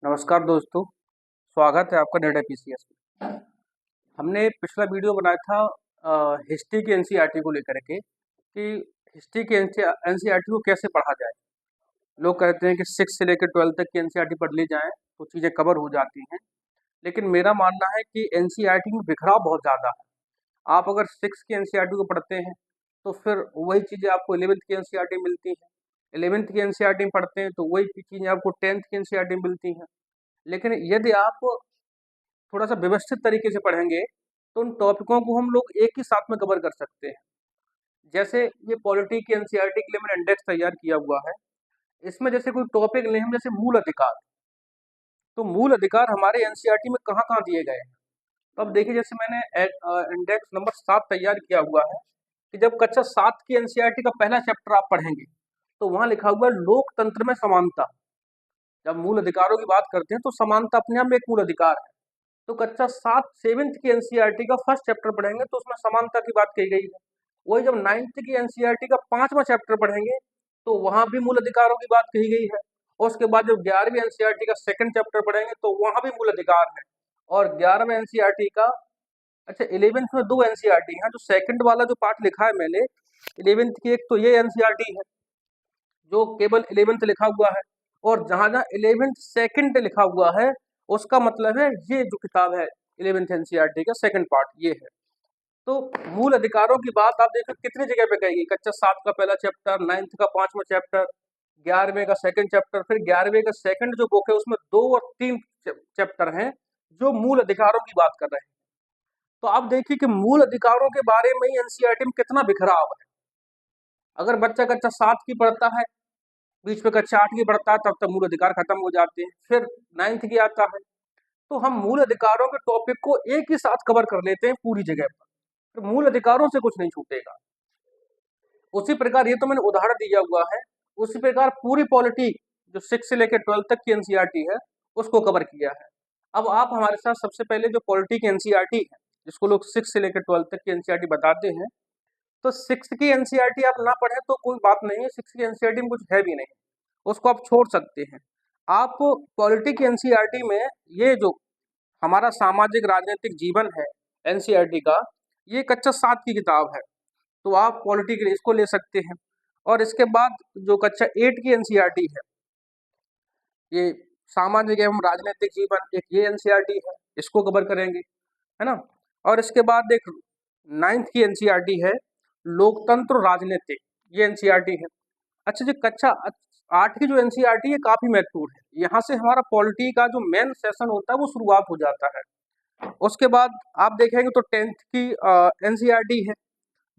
नमस्कार दोस्तों, स्वागत है आपका नेट पीसीएस में। हमने पिछला वीडियो बनाया था हिस्ट्री की एनसीईआरटी को लेकर के कि हिस्ट्री की एनसीईआरटी को कैसे पढ़ा जाए। लोग कहते हैं कि 6 से लेकर 12 तक की एनसीईआरटी पढ़ ली जाए तो चीज़ें कवर हो जाती हैं, लेकिन मेरा मानना है कि एनसीईआरटी में बिखराव बहुत ज़्यादा है। आप अगर 6 की एनसीईआरटी को पढ़ते हैं तो फिर वही चीज़ें आपको 11th की एनसीईआरटी में मिलती हैं। 11th की एनसीईआरटी में पढ़ते हैं तो वही चीज़ें आपको 10th की एनसीईआरटी में मिलती हैं। लेकिन यदि आप थोड़ा-सा व्यवस्थित तरीके से पढ़ेंगे, तो उन टॉपिकों को हम लोग एक ही साथ में कवर कर सकते हैं। जैसे ये पॉलिटी की एनसीईआरटी के लिए मैंने इंडेक्स तैयार किया हुआ है। इसमें जैसे कोई टॉपिक लें हम, जैसे मूल अधिकार, तो मूल अधिकार हमारे एनसीईआरटी में कहाँ-कहाँ दिए गए हैं। तो अब देखिए, जैसे मैंने इंडेक्स नंबर 7 तैयार किया हुआ है कि जब कक्षा 7 की एनसीईआरटी का पहला चैप्टर आप पढ़ेंगे, तो वहाँ लिखा हुआ है लोकतंत्र में समानता। जब मूल अधिकारों की बात करते हैं तो समानता अपने आप में एक मूल अधिकार है। तो कक्षा 7 7th की एनसीईआरटी का फर्स्ट चैप्टर पढ़ेंगे तो उसमें समानता की बात कही गई है। वही जब 9th की एनसीईआरटी का 5वां चैप्टर पढ़ेंगे तो वहां भी मूल अधिकारों की बात कही गई है। और उसके बाद जब 11वीं एनसीईआरटी का सेकंड चैप्टर पढ़ेंगे तो वहां भी मूल अधिकार है। और 11वें एनसीईआरटी का, अच्छा 11th में 2 एनसीईआरटी हैं। जो सेकंड वाला जो पार्ट लिखा है मैंने 11th की, एक तो ये एनसीईआरटी है जो केवल 11th लिखा हुआ है, और जहां जहां 11th सेकंड लिखा हुआ है उसका मतलब है ये जो किताब है 11th एनसीईआरटी का सेकंड पार्ट ये है। तो मूल अधिकारों की बात आप देखो कितनी जगह पे कही गई। कक्षा 7 का पहला चैप्टर, 9th का 5वां चैप्टर, 11वें का सेकंड चैप्टर, फिर 11वें का सेकंड जो बुक है उसमें 2 और 3 चैप्टर हैं जो मूल अधिकारों की बात कर रहे हैं। तो आप देखिए कि मूल अधिकारों के बारे में ही एनसीईआरटी में कितना बिखराव है। अगर बच्चा कक्षा 7 की पढ़ता है, बीच में कक्षा 8 की पढ़ता है, तब तक मूल अधिकार खत्म हो जाते हैं। फिर 9th की आता है तो हम मूल अधिकारों के टॉपिक को एक ही साथ कवर कर लेते हैं पूरी जगह पर, तो मूल अधिकारों से कुछ नहीं छूटेगा। उसी प्रकार ये तो मैंने उदाहरण दिया हुआ है, उसी प्रकार पूरी पॉलिटी जो 6 से लेकर 12 तक की एनसीईआरटी है उसको कवर किया है। अब आप हमारे साथ सबसे पहले जो पॉलिटी की एनसीईआरटी है, जिसको लोग 6 से लेकर 12 तक की एनसीईआरटी बताते हैं, तो 6 की एनसीईआरटी आप ना पढ़े तो कोई बात नहीं है। 6 की एनसीईआरटी में कुछ है भी नहीं, उसको आप छोड़ सकते हैं। आप पॉलिटी की एनसीईआरटी में ये जो हमारा सामाजिक राजनीतिक जीवन है एनसीईआरटी का, ये कक्षा 7 की किताब है, तो आप पॉलिटी के लिए इसको ले सकते हैं। और इसके बाद जो कक्षा 8 की एनसीईआरटी है, ये सामाजिक एवं राजनीतिक जीवन, एक ये एनसीईआरटी है, इसको कवर करेंगे, है ना। और इसके बाद एक 9th की एनसीईआरटी है लोकतंत्र राजनीतिक, ये एनसीईआरटी है। अच्छा जी, कक्षा 8 की जो एनसीईआरटी है काफी महत्वपूर्ण है। यहाँ से हमारा पॉलिटी का जो मेन सेशन होता है वो शुरुआत हो जाता है। उसके बाद आप देखेंगे तो 10th की एनसीईआरटी है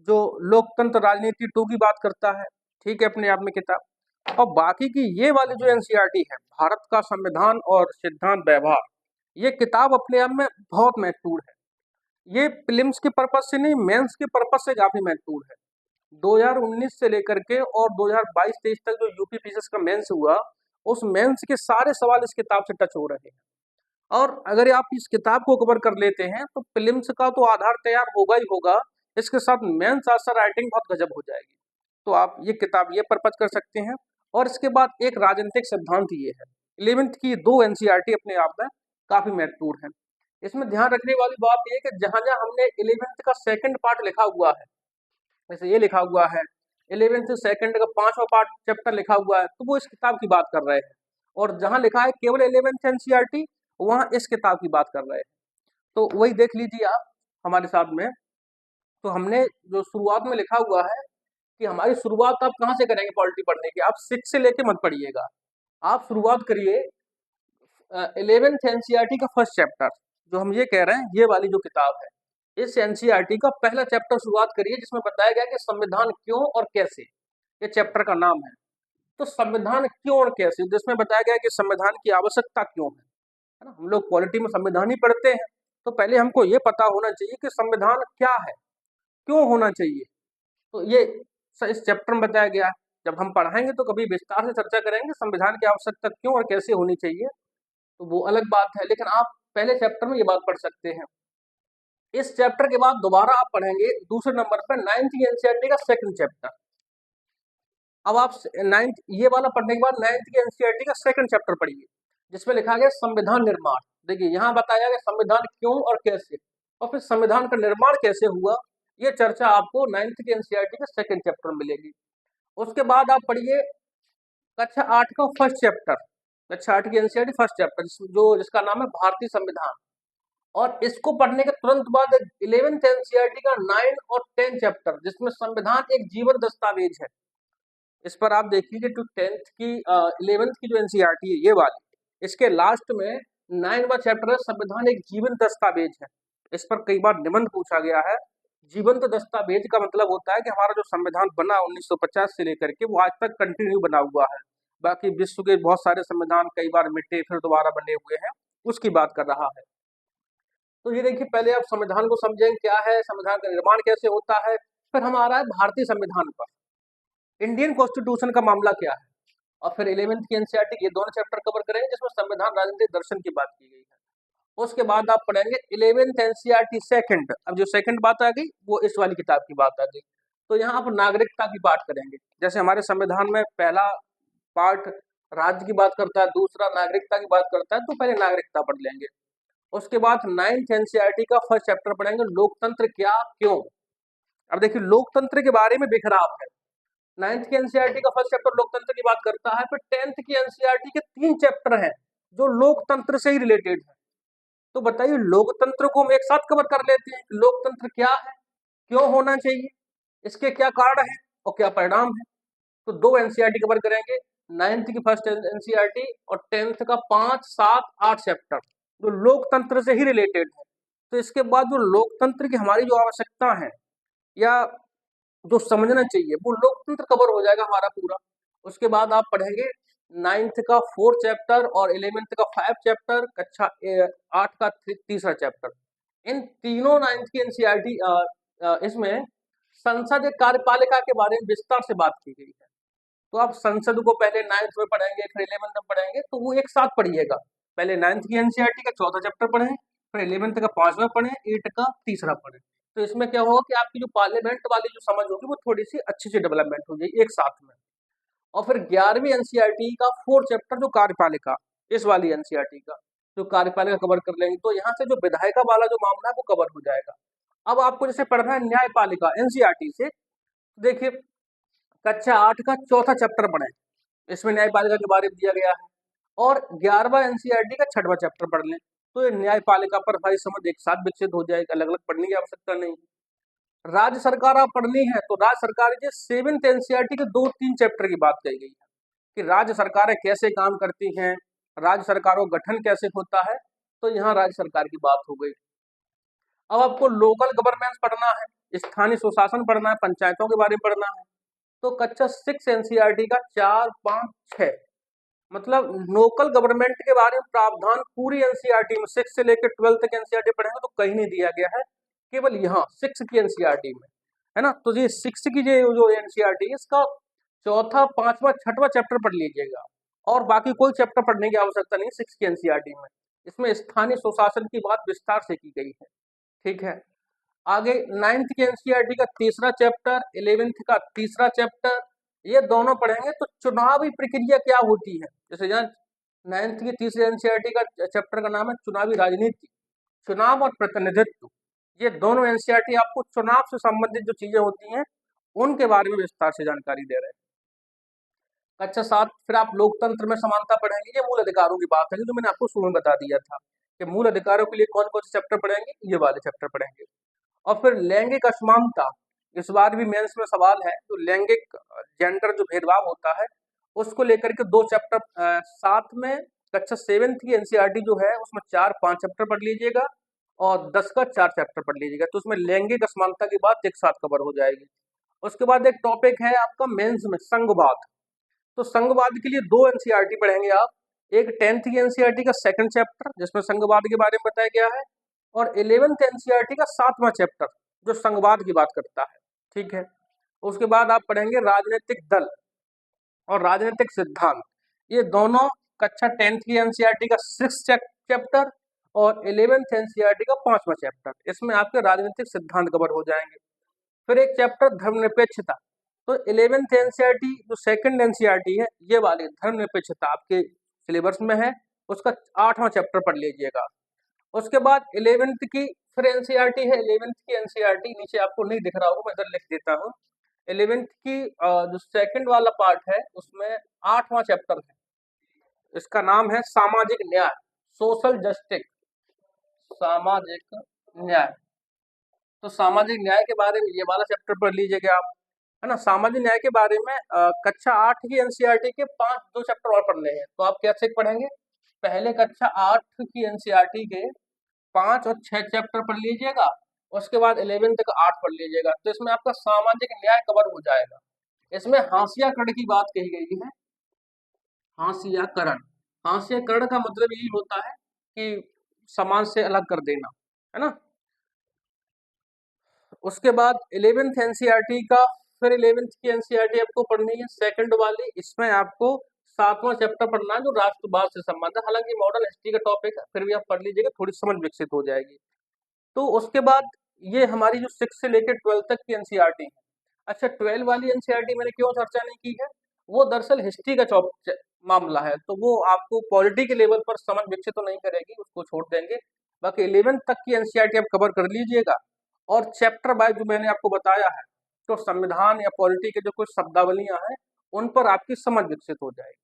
जो लोकतंत्र राजनीति 2 की बात करता है, ठीक है, अपने आप में किताब। और बाकी की ये वाली जो एनसीईआरटी है भारत का संविधान और सिद्धांत व्यवहार, ये किताब अपने आप में बहुत महत्वपूर्ण है। ये प्रीलिम्स के पर्पज से नहीं, मेंस के पर्पज से काफी महत्वपूर्ण है। 2019 से लेकर के और 2022-23 तक जो यूपी पीसीएस का मेंस हुआ, उस मेंस के सारे सवाल इस किताब से टच हो रहे हैं। और अगर आप इस किताब को कवर कर लेते हैं तो प्रीलिम्स का तो आधार तैयार होगा ही होगा, इसके साथ मेंस आंसर राइटिंग बहुत गजब हो जाएगी। तो आप ये किताब ये पर्पज कर सकते हैं। और इसके बाद एक राजनीतिक सिद्धांत ये है। 11th की 2 एनसीईआरटी अपने आप में काफी महत्वपूर्ण है। इसमें ध्यान रखने वाली बात यह है कि जहां जहां हमने 11th का सेकंड पार्ट लिखा हुआ है, जैसे ये लिखा हुआ है 11th सेकंड का 5वां पार्ट चैप्टर लिखा हुआ है, तो वो इस किताब की बात कर रहे हैं। और जहां लिखा है केवल 11th एनसीईआरटी, वहां इस किताब की बात कर रहे हैं। तो वही देख लीजिए आप हमारे साथ में। तो हमने जो शुरुआत में लिखा हुआ है कि हमारी शुरुआत आप कहाँ से करेंगे पॉलिटी पढ़ने की, आप 6 से लेके मत पढ़िएगा। आप शुरुआत करिए 11th एनसीईआरटी का फर्स्ट चैप्टर, जो हम ये कह रहे हैं ये वाली जो किताब है, इस एनसीईआरटी का पहला चैप्टर शुरुआत करिए, जिसमें बताया गया कि संविधान क्यों और कैसे, ये चैप्टर का नाम है। तो संविधान क्यों और कैसे, जिसमें बताया गया कि संविधान की आवश्यकता क्यों है ना। हम लोग पॉलिटी में संविधान ही पढ़ते हैं, तो पहले हमको ये पता होना चाहिए कि संविधान क्या है, क्यों होना चाहिए। तो ये इस चैप्टर में बताया गया है। जब हम पढ़ाएंगे तो कभी विस्तार से चर्चा करेंगे संविधान की आवश्यकता क्यों और कैसे होनी चाहिए, तो वो अलग बात है। लेकिन आप पहले चैप्टर में ये बात पढ़ सकते हैं। इस चैप्टर के बाद दोबारा आप पढ़ेंगे दूसरे नंबर पर 9th एनसीईआरटी का सेकंड चैप्टर। अब आप 9th ये वाला पढ़ने के बाद 9th की एनसीईआरटी का सेकंड चैप्टर पढ़िए। जिसमें लिखा गया संविधान निर्माण। देखिए यहाँ बताया गया संविधान क्यों और कैसे, और फिर संविधान का निर्माण कैसे हुआ, ये चर्चा आपको 9th के एनसीईआरटी के सेकंड चैप्टर में मिलेगी। उसके बाद आप पढ़िए कक्षा 8 का फर्स्ट चैप्टर, कक्षा 8 की एनसीईआरटी फर्स्ट चैप्टर जिसका नाम है भारतीय संविधान। और इसको पढ़ने के तुरंत बाद 11th एनसीईआरटी का 9 और 10 चैप्टर, जिसमें संविधान एक जीवन दस्तावेज है। इस पर आप देखिए जो 10th की 11th की जो एनसीईआरटी है ये वाली, इसके लास्ट में 9वां चैप्टर है संविधान एक जीवन दस्तावेज है। इस पर कई बार निबंध पूछा गया है। जीवंत दस्तावेज का मतलब होता है कि हमारा जो संविधान बना 1950 से लेकर के वो आज तक कंटिन्यू बना हुआ है। बाकी विश्व के बहुत सारे संविधान कई बार मिटे फिर दोबारा बने हुए हैं, उसकी बात कर रहा है। तो ये देखिए पहले आप संविधान को समझें क्या है, संविधान का निर्माण कैसे होता है, फिर हम आ रहा है भारतीय संविधान पर, इंडियन कॉन्स्टिट्यूशन का मामला क्या है, और फिर 11th की एनसीईआरटी ये दोनों चैप्टर कवर करेंगे जिसमें संविधान राजनीतिक दर्शन की बात की गई है। उसके बाद आप पढ़ेंगे 11th एनसीईआरटी सेकंड। अब जो सेकंड बात आ गई वो इस वाली किताब की बात आ गई। तो यहाँ आप नागरिकता की बात करेंगे, जैसे हमारे संविधान में पहला पार्ट राज्य की बात करता है, दूसरा नागरिकता की बात करता है, तो पहले नागरिकता पढ़ लेंगे। उसके बाद 9th एनसीईआरटी का फर्स्ट चैप्टर पढ़ेंगे लोकतंत्र क्या क्यों। अब देखिए लोकतंत्र के बारे में बिखराव है। 9th की एनसीईआरटी का फर्स्ट चैप्टर लोकतंत्र की बात करता है, फिर 10th की एनसीईआरटी के 3 चैप्टर हैं जो लोकतंत्र से ही रिलेटेड है। तो बताइए लोकतंत्र को हम एक साथ कवर कर लेते हैं, लोकतंत्र क्या है, क्यों होना चाहिए, इसके क्या कारण है और क्या परिणाम है। तो 2 एनसीईआरटी कवर करेंगे, 9th की फर्स्ट एनसीईआरटी और 10th का 5, 7, 8 चैप्टर जो लोकतंत्र से ही रिलेटेड है। तो इसके बाद जो लोकतंत्र की हमारी जो आवश्यकता है या जो समझना चाहिए वो लोकतंत्र कवर हो जाएगा हमारा पूरा। उसके बाद आप पढ़ेंगे 9th का 4 चैप्टर और 11th का 5 चैप्टर, कक्षा 8 का तीसरा चैप्टर। इन तीनों 9th की एनसीईआरटी इसमें संसदीय कार्यपालिका के बारे में विस्तार से बात की गई है। तो आप संसद को पहले 9th में पढ़ेंगे फिर 11th में पढ़ेंगे, तो वो एक साथ पढ़िएगा। पहले 9th की एनसीईआरटी का 14 चैप्टर पढ़ें, फिर 11th का 5वां पढ़ें, 8 का तीसरा पढ़ें। तो इसमें क्या होगा कि आपकी जो पार्लियामेंट वाली जो समझ होगी वो थोड़ी सी अच्छी से डेवलपमेंट हो जाएगी एक साथ में। और फिर 11वीं एनसीईआरटी का 4 चैप्टर जो कार्यपालिका, इस वाली एनसीईआरटी का जो कार्यपालिका कवर कर लेंगे, तो यहाँ से जो विधायिका वाला जो मामला है वो कवर हो जाएगा। अब आपको जैसे पढ़ना है न्यायपालिका एनसीईआरटी से, देखिए कक्षा 8 का चौथा चैप्टर पढ़ें, इसमें न्यायपालिका के बारे में दिया गया है। और 11वां एनसीईआरटी का 6वां चैप्टर पढ़ लें, तो ये न्यायपालिका पर हमारी समझ एक साथ विकसित हो जाएगी, अलग अलग पढ़ने की आवश्यकता नहीं। राज्य सरकार आप पढ़नी है तो राज्य सरकार के 7th एनसीईआरटी के 2-3 चैप्टर की बात कही गई है कि राज्य सरकारें कैसे काम करती हैं, राज्य सरकारों का गठन कैसे होता है, तो यहाँ राज्य सरकार की बात हो गई। अब आपको लोकल गवर्नेंस पढ़ना है, स्थानीय सुशासन पढ़ना है, पंचायतों के बारे में पढ़ना है, तो कक्षा 6 एनसीईआरटी का 4, 5, 6 मतलब लोकल गवर्नमेंट के बारे में प्रावधान पूरी एनसीईआरटी में 6 से लेकर 12 तक एनसीईआरटी पढ़ेंगे तो कहीं नहीं दिया गया है, केवल यहाँ 6 की एनसीईआरटी में है ना। तो ये 6 की जो एनसीईआरटी है इसका चौथा, 5वां, 6वां चैप्टर पढ़ लीजिएगा, और बाकी कोई चैप्टर पढ़ने की आवश्यकता नहीं 6 की एनसीईआरटी में। इसमें स्थानीय सुशासन की बात विस्तार से की गई है, ठीक है। आगे 9th की एनसीईआरटी का तीसरा चैप्टर, 11th का तीसरा चैप्टर, ये दोनों पढ़ेंगे तो चुनावी प्रक्रिया क्या होती है। जैसे यहाँ 9th की तीसरी एनसीईआरटी का चैप्टर का नाम है चुनावी राजनीति, चुनाव और प्रतिनिधित्व। ये दोनों एनसीईआरटी आपको चुनाव से संबंधित जो चीजें होती हैं उनके बारे में विस्तार से जानकारी दे रहे हैं। कक्षा 7 फिर आप लोकतंत्र में समानता पढ़ेंगे, ये मूल अधिकारों की बात है जो मैंने आपको शुरू में बता दिया था कि मूल अधिकारों के लिए कौन कौन से चैप्टर पढ़ेंगे, ये वाले चैप्टर पढ़ेंगे। और फिर लैंगिक असमानता, इस बार भी मेंस में सवाल है, तो लैंगिक जेंडर जो भेदभाव होता है उसको लेकर के 2 चैप्टर साथ में कक्षा 7th की एनसीईआरटी जो है उसमें 4-5 चैप्टर पढ़ लीजिएगा और 10 का 4 चैप्टर पढ़ लीजिएगा, तो उसमें लैंगिक असमानता की बात एक साथ कवर हो जाएगी। उसके बाद एक टॉपिक है आपका मेंस में संघवाद, तो संघवाद के लिए 2 एनसीईआरटी पढ़ेंगे आप, एक 10th की एनसीईआरटी का 2nd चैप्टर जिसमें संघवाद के बारे में बताया गया है, और 11th एनसीईआरटी का 7वां चैप्टर जो संघवाद की बात करता है, ठीक है। उसके बाद आप पढ़ेंगे राजनीतिक दल और राजनीतिक सिद्धांत, ये दोनों कक्षा 10th की एनसीईआरटी का 6th चैप्टर और 11th एनसीईआरटी का 5वां चैप्टर, इसमें आपके राजनीतिक सिद्धांत कवर हो जाएंगे। फिर एक चैप्टर धर्मनिरपेक्षता, तो 11th एनसीईआरटी जो 2nd एनसीईआरटी है ये वाली धर्मनिरपेक्षता आपके सिलेबस में है, उसका 8वां चैप्टर पढ़ लीजिएगा। उसके बाद 11th की फिर एनसीईआरटी है। 11th की एनसीईआरटी नीचे आपको नहीं दिख रहा होगा, मैं इधर लिख देता हूँ। 11th की जो सेकंड वाला पार्ट है उसमें 8वां चैप्टर है, इसका नाम है सामाजिक न्याय, सोशल जस्टिस, सामाजिक न्याय। तो सामाजिक न्याय के बारे में ये वाला चैप्टर पढ़ लीजिएगा आप, है ना। सामाजिक न्याय के बारे में कक्षा 8 की एनसीईआरटी के 5 चैप्टर और पढ़ने हैं, तो आप कैसे पढ़ेंगे? पहले कक्षा 8 की एनसीईआरटी के 5 और 6 चैप्टर पढ़ लीजिएगा, उसके बाद 11th का 8 पढ़ लीजिएगा, तो इसमें आपका सामाजिक न्याय कवर हो जाएगा। इसमें हाशियाकरण की बात कही गई है, हाशियाकरण। हाशियाकरण का मतलब यही होता है कि समाज से अलग कर देना, है ना। उसके बाद 11th एनसीईआरटी का, फिर 11th की एनसीईआरटी आपको पढ़नी है सेकंड वाली, इसमें आपको 7वां चैप्टर पढ़ना है जो राष्ट्रवाद से संबंधित है। हालांकि मॉडर्न हिस्ट्री का टॉपिक है, फिर भी आप पढ़ लीजिएगा, थोड़ी समझ विकसित हो जाएगी। तो उसके बाद ये हमारी जो 6 से लेकर 12 तक की एनसीईआरटी है। अच्छा, 12 वाली एनसीईआरटी मैंने क्यों चर्चा नहीं की है, वो दरअसल हिस्ट्री का मामला है, तो वो आपको पॉलिटी के लेवल पर समझ विकसित तो नहीं करेगी, उसको छोड़ देंगे। बाकी 11th तक की एनसीईआरटी आप कवर कर लीजिएगा, और चैप्टर वाइज जो मैंने आपको बताया है, तो संविधान या पॉलिटी के जो कुछ शब्दावलियां हैं उन पर आपकी समझ विकसित हो जाएगी।